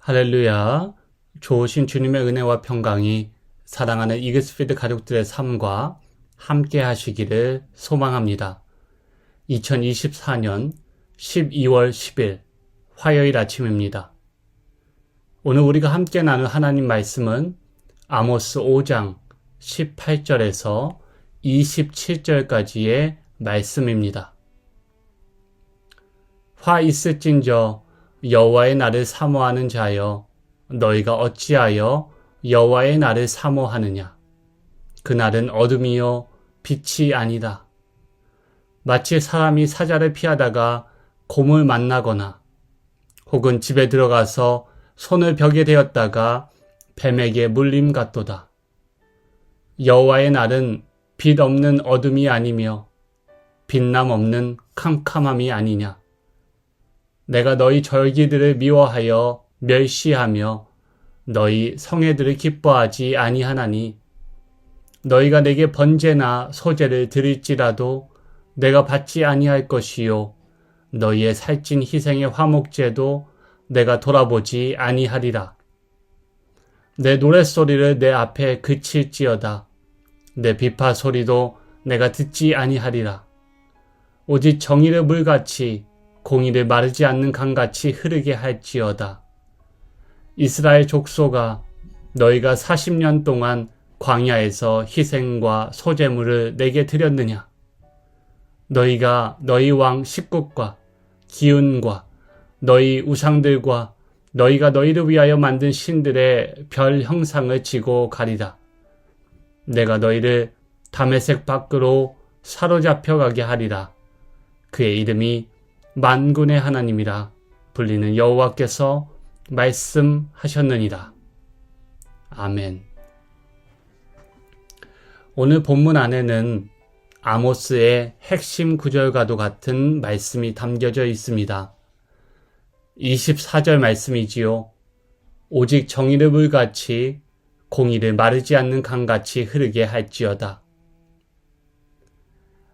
할렐루야. 좋으신 주님의 은혜와 평강이 사랑하는 이글스피드 가족들의 삶과 함께 하시기를 소망합니다. 2024년 12월 10일 화요일 아침입니다. 오늘 우리가 함께 나눌 하나님 말씀은 아모스 5장 18절에서 27절까지의 말씀입니다. 화 있을진저 여호와의 날을 사모하는 자여, 너희가 어찌하여 여호와의 날을 사모하느냐? 그 날은 어둠이요 빛이 아니다. 마치 사람이 사자를 피하다가 곰을 만나거나 혹은 집에 들어가서 손을 벽에 대었다가 뱀에게 물림 같도다. 여호와의 날은 빛 없는 어둠이 아니며 빛남 없는 캄캄함이 아니냐? 내가 너희 절기들을 미워하여 멸시하며 너희 성회들을 기뻐하지 아니하나니 너희가 내게 번제나 소제를 드릴지라도 내가 받지 아니할 것이요 너희의 살찐 희생의 화목제도 내가 돌아보지 아니하리라. 내 노랫소리를 내 앞에 그칠지어다. 내 비파 소리도 내가 듣지 아니하리라. 오직 정의를 물같이 공의를 마르지 않는 강같이 흐르게 할지어다. 이스라엘 족속아, 너희가 40년 동안 광야에서 희생과 소제물을 내게 드렸느냐? 너희가 너희 왕 식국과 기운과 너희 우상들과 너희가 너희를 위하여 만든 신들의 별 형상을 지고 가리라. 내가 너희를 다메섹 밖으로 사로잡혀 가게 하리라. 그의 이름이 만군의 하나님이라 불리는 여호와께서 말씀하셨느니라. 아멘. 오늘 본문 안에는 아모스의 핵심 구절과도 같은 말씀이 담겨져 있습니다. 24절 말씀이지요. 오직 정의를 물같이 공의를 마르지 않는 강같이 흐르게 할지어다.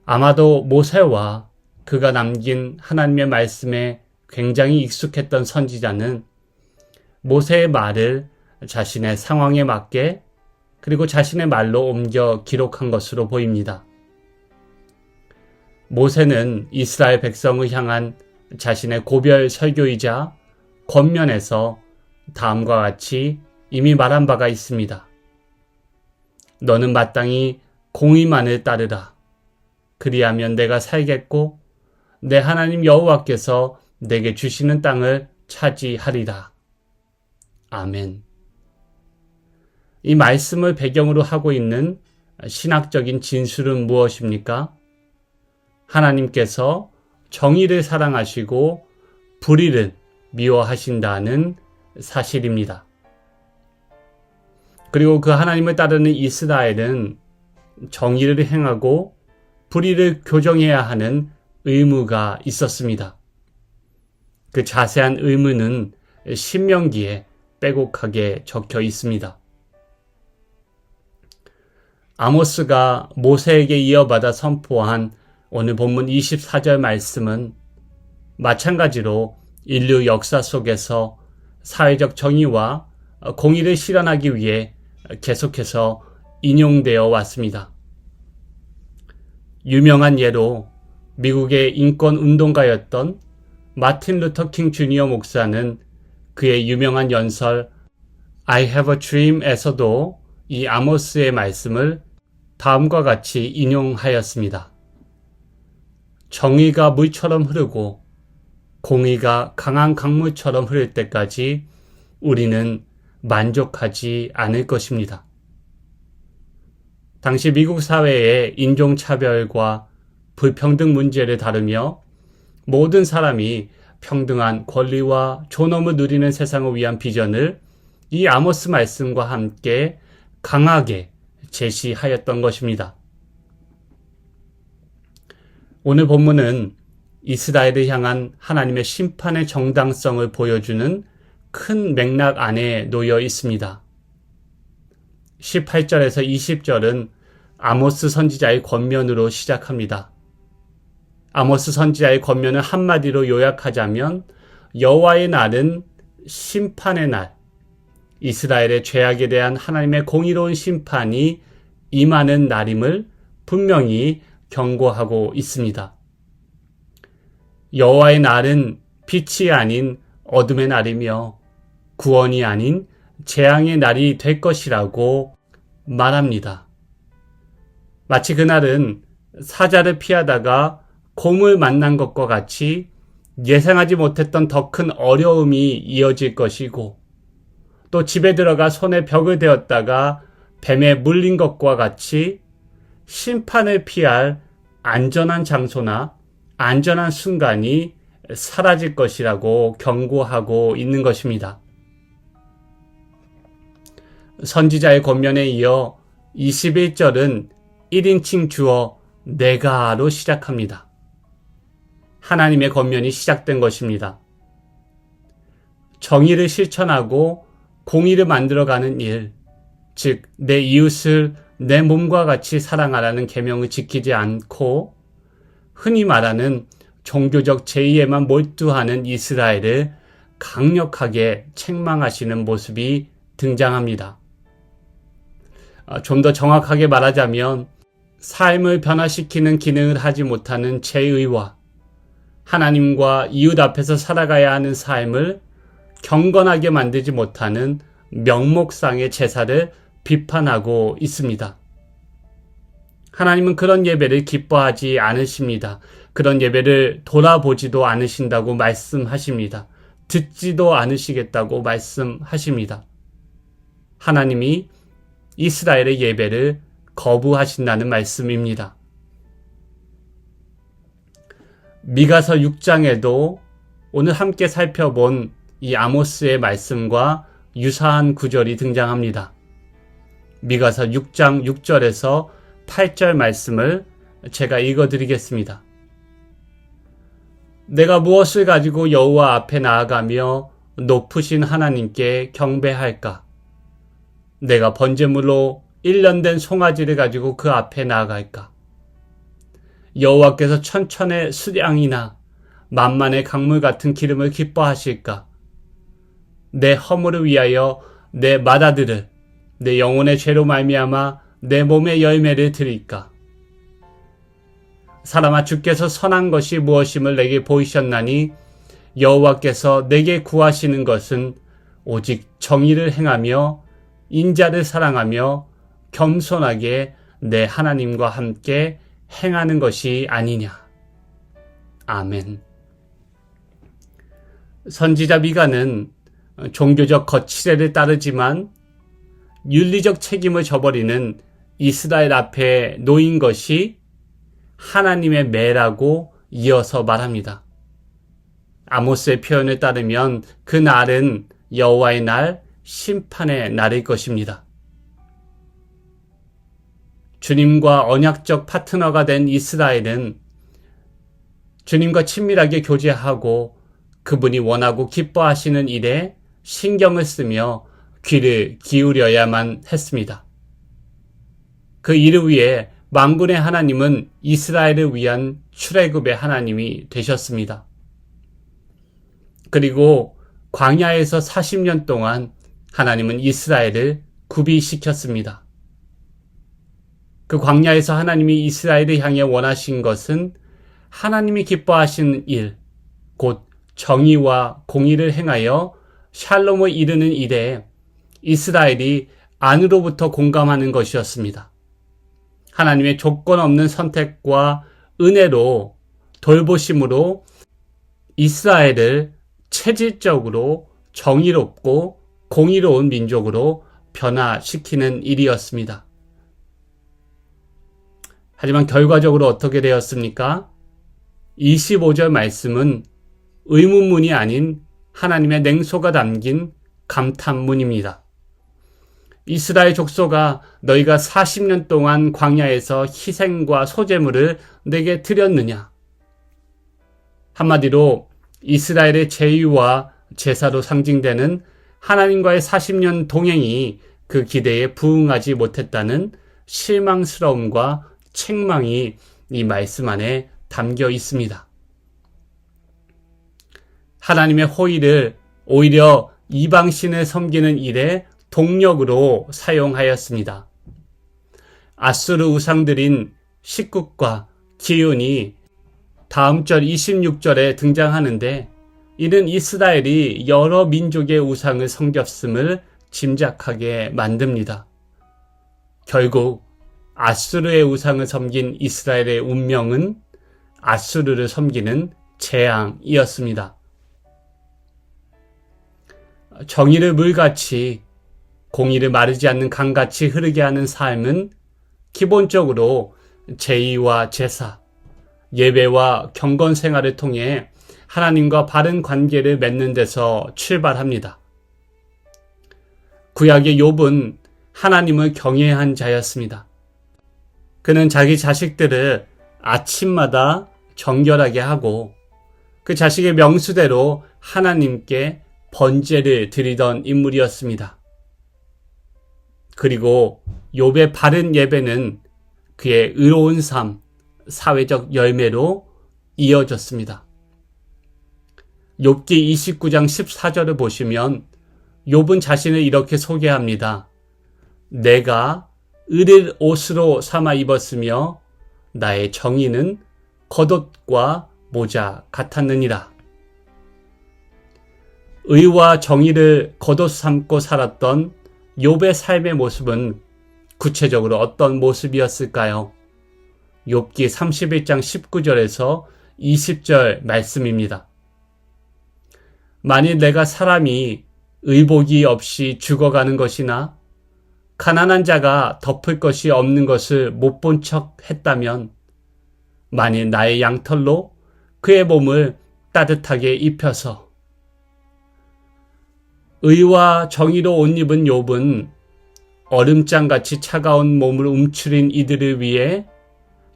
아마도 모세와 그가 남긴 하나님의 말씀에 굉장히 익숙했던 선지자는 모세의 말을 자신의 상황에 맞게 그리고 자신의 말로 옮겨 기록한 것으로 보입니다. 모세는 이스라엘 백성을 향한 자신의 고별 설교이자 권면에서 다음과 같이 이미 말한 바가 있습니다. 너는 마땅히 공의만을 따르라. 그리하면 내가 살겠고 내 하나님 여호와께서 내게 주시는 땅을 차지하리라. 아멘. 이 말씀을 배경으로 하고 있는 신학적인 진술은 무엇입니까? 하나님께서 정의를 사랑하시고 불의를 미워하신다는 사실입니다. 그리고 그 하나님을 따르는 이스라엘은 정의를 행하고 불의를 교정해야 하는 의무가 있었습니다. 그 자세한 의무는 신명기에 빼곡하게 적혀 있습니다. 아모스가 모세에게 이어받아 선포한 오늘 본문 24절 말씀은 마찬가지로 인류 역사 속에서 사회적 정의와 공의를 실현하기 위해 계속해서 인용되어 왔습니다. 유명한 예로 미국의 인권운동가였던 마틴 루터 킹 주니어 목사는 그의 유명한 연설 I have a dream에서도 이 아모스의 말씀을 다음과 같이 인용하였습니다. 정의가 물처럼 흐르고 공의가 강한 강물처럼 흐를 때까지 우리는 만족하지 않을 것입니다. 당시 미국 사회의 인종차별과 불평등 문제를 다루며 모든 사람이 평등한 권리와 존엄을 누리는 세상을 위한 비전을 이 아모스 말씀과 함께 강하게 제시하였던 것입니다. 오늘 본문은 이스라엘을 향한 하나님의 심판의 정당성을 보여주는 큰 맥락 안에 놓여 있습니다. 18절에서 20절은 아모스 선지자의 권면으로 시작합니다. 아모스 선지자의 권면을 한마디로 요약하자면 여호와의 날은 심판의 날, 이스라엘의 죄악에 대한 하나님의 공의로운 심판이 임하는 날임을 분명히 경고하고 있습니다. 여호와의 날은 빛이 아닌 어둠의 날이며 구원이 아닌 재앙의 날이 될 것이라고 말합니다. 마치 그날은 사자를 피하다가 곰을 만난 것과 같이 예상하지 못했던 더 큰 어려움이 이어질 것이고, 또 집에 들어가 손에 벽을 대었다가 뱀에 물린 것과 같이 심판을 피할 안전한 장소나 안전한 순간이 사라질 것이라고 경고하고 있는 것입니다. 선지자의 권면에 이어 21절은 1인칭 주어 내가로 시작합니다. 하나님의 권면이 시작된 것입니다. 정의를 실천하고 공의를 만들어가는 일, 즉 내 이웃을 내 몸과 같이 사랑하라는 계명을 지키지 않고 흔히 말하는 종교적 제의에만 몰두하는 이스라엘을 강력하게 책망하시는 모습이 등장합니다. 좀 더 정확하게 말하자면 삶을 변화시키는 기능을 하지 못하는 죄의와 하나님과 이웃 앞에서 살아가야 하는 삶을 경건하게 만들지 못하는 명목상의 제사를 비판하고 있습니다. 하나님은 그런 예배를 기뻐하지 않으십니다. 그런 예배를 돌아보지도 않으신다고 말씀하십니다. 듣지도 않으시겠다고 말씀하십니다. 하나님이 이스라엘의 예배를 거부하신다는 말씀입니다. 미가서 6장에도 오늘 함께 살펴본 이 아모스의 말씀과 유사한 구절이 등장합니다. 미가서 6장 6절에서 8절 말씀을 제가 읽어드리겠습니다. 내가 무엇을 가지고 여호와 앞에 나아가며 높으신 하나님께 경배할까? 내가 번제물로 1년 된 송아지를 가지고 그 앞에 나아갈까? 여호와께서 천천의 수량이나 만만의 강물 같은 기름을 기뻐하실까? 내 허물을 위하여 내 맏아들을 내 영혼의 죄로 말미암아 내 몸의 열매를 드릴까? 사람아, 주께서 선한 것이 무엇임을 내게 보이셨나니 여호와께서 내게 구하시는 것은 오직 정의를 행하며 인자를 사랑하며 겸손하게 내 하나님과 함께 행하는 것이 아니냐. 아멘. 선지자 미가는 종교적 거칠애를 따르지만 윤리적 책임을 저버리는 이스라엘 앞에 놓인 것이 하나님의 매라고 이어서 말합니다. 아모스의 표현을 따르면 그 날은 여호와의 날, 심판의 날일 것입니다. 주님과 언약적 파트너가 된 이스라엘은 주님과 친밀하게 교제하고 그분이 원하고 기뻐하시는 일에 신경을 쓰며 귀를 기울여야만 했습니다. 그 일을 위해 만군의 하나님은 이스라엘을 위한 출애굽의 하나님이 되셨습니다. 그리고 광야에서 40년 동안 하나님은 이스라엘을 구비시켰습니다. 그 광야에서 하나님이 이스라엘을 향해 원하신 것은 하나님이 기뻐하시는 일, 곧 정의와 공의를 행하여 샬롬을 이루는 일에 이스라엘이 안으로부터 공감하는 것이었습니다. 하나님의 조건 없는 선택과 은혜로 돌보심으로 이스라엘을 체질적으로 정의롭고 공의로운 민족으로 변화시키는 일이었습니다. 하지만 결과적으로 어떻게 되었습니까? 25절 말씀은 의문문이 아닌 하나님의 냉소가 담긴 감탄문입니다. 이스라엘 족속아, 너희가 40년 동안 광야에서 희생과 소제물을 내게 드렸느냐? 한마디로 이스라엘의 제의와 제사로 상징되는 하나님과의 40년 동행이 그 기대에 부응하지 못했다는 실망스러움과 책망이 이 말씀 안에 담겨 있습니다. 하나님의 호의를 오히려 이방신을 섬기는 일에 동력으로 사용하였습니다. 아수르 우상들인 식국과 기운이 다음 절 26절에 등장하는데, 이는 이스라엘이 여러 민족의 우상을 섬겼음을 짐작하게 만듭니다. 결국 아수르의 우상을 섬긴 이스라엘의 운명은 아수르를 섬기는 재앙이었습니다. 정의를 물같이, 공의를 마르지 않는 강같이 흐르게 하는 삶은 기본적으로 제의와 제사, 예배와 경건 생활을 통해 하나님과 바른 관계를 맺는 데서 출발합니다. 구약의 욥은 하나님을 경외한 자였습니다. 그는 자기 자식들을 아침마다 정결하게 하고 그 자식의 명수대로 하나님께 번제를 드리던 인물이었습니다. 그리고 욥의 바른 예배는 그의 의로운 삶, 사회적 열매로 이어졌습니다. 욥기 29장 14절을 보시면 욥은 자신을 이렇게 소개합니다. 내가 의를 옷으로 삼아 입었으며 나의 정의는 겉옷과 모자 같았느니라. 의와 정의를 겉옷 삼고 살았던 욥의 삶의 모습은 구체적으로 어떤 모습이었을까요? 욥기 31장 19절에서 20절 말씀입니다. 만일 내가 사람이 의복이 없이 죽어가는 것이나 가난한 자가 덮을 것이 없는 것을 못 본 척 했다면, 만일 나의 양털로 그의 몸을 따뜻하게 입혀서, 의와 정의로 옷 입은 욥은 얼음장같이 차가운 몸을 움츠린 이들을 위해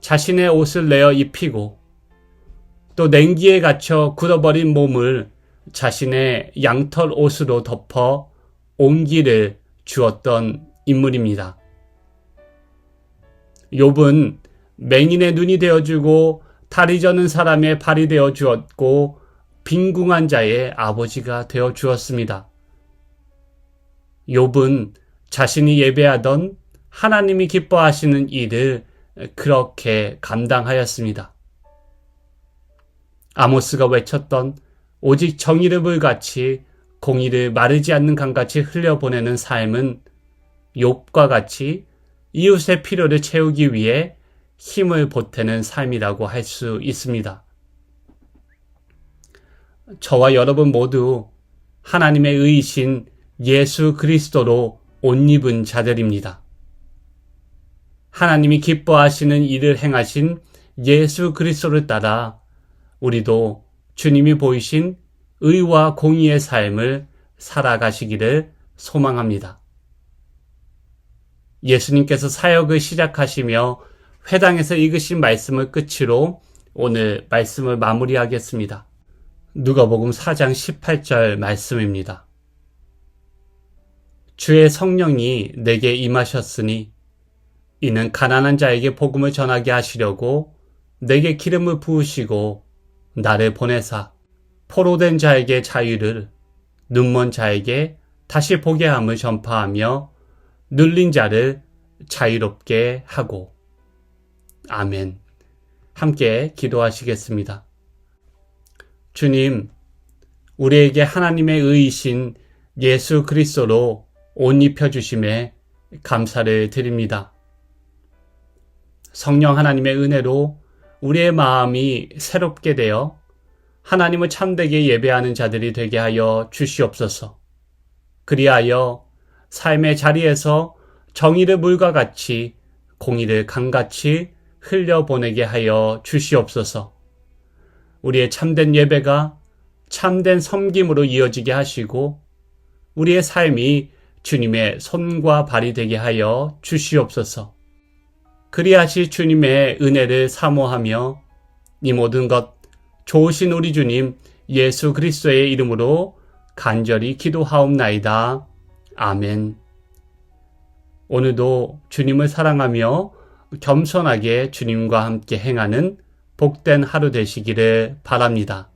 자신의 옷을 내어 입히고, 또 냉기에 갇혀 굳어버린 몸을 자신의 양털 옷으로 덮어 온기를 주었던 인물입니다. 욥은 맹인의 눈이 되어주고 다리 저는 사람의 발이 되어주었고 빈궁한 자의 아버지가 되어주었습니다. 욥은 자신이 예배하던 하나님이 기뻐하시는 일을 그렇게 감당하였습니다. 아모스가 외쳤던 오직 정의를 물같이 공의를 마르지 않는 강같이 흘려보내는 삶은 욥과 같이 이웃의 필요를 채우기 위해 힘을 보태는 삶이라고 할 수 있습니다. 저와 여러분 모두 하나님의 의이신 예수 그리스도로 옷 입은 자들입니다. 하나님이 기뻐하시는 일을 행하신 예수 그리스도를 따라 우리도 주님이 보이신 의와 공의의 삶을 살아가시기를 소망합니다. 예수님께서 사역을 시작하시며 회당에서 읽으신 말씀을 끝으로 오늘 말씀을 마무리하겠습니다. 누가복음 4장 18절 말씀입니다. 주의 성령이 내게 임하셨으니 이는 가난한 자에게 복음을 전하게 하시려고 내게 기름을 부으시고 나를 보내사 포로된 자에게 자유를, 눈먼 자에게 다시 보게 함을 전파하며 눌린 자를 자유롭게 하고. 아멘. 함께 기도하시겠습니다. 주님, 우리에게 하나님의 의이신 예수 그리스도로 옷 입혀주심에 감사를 드립니다. 성령 하나님의 은혜로 우리의 마음이 새롭게 되어 하나님을 참되게 예배하는 자들이 되게 하여 주시옵소서. 그리하여 삶의 자리에서 정의를 물과 같이 공의를 강같이 흘려보내게 하여 주시옵소서. 우리의 참된 예배가 참된 섬김으로 이어지게 하시고 우리의 삶이 주님의 손과 발이 되게 하여 주시옵소서. 그리하시 주님의 은혜를 사모하며 이 모든 것 좋으신 우리 주님 예수 그리스도의 이름으로 간절히 기도하옵나이다. 아멘. 오늘도 주님을 사랑하며 겸손하게 주님과 함께 행하는 복된 하루 되시기를 바랍니다.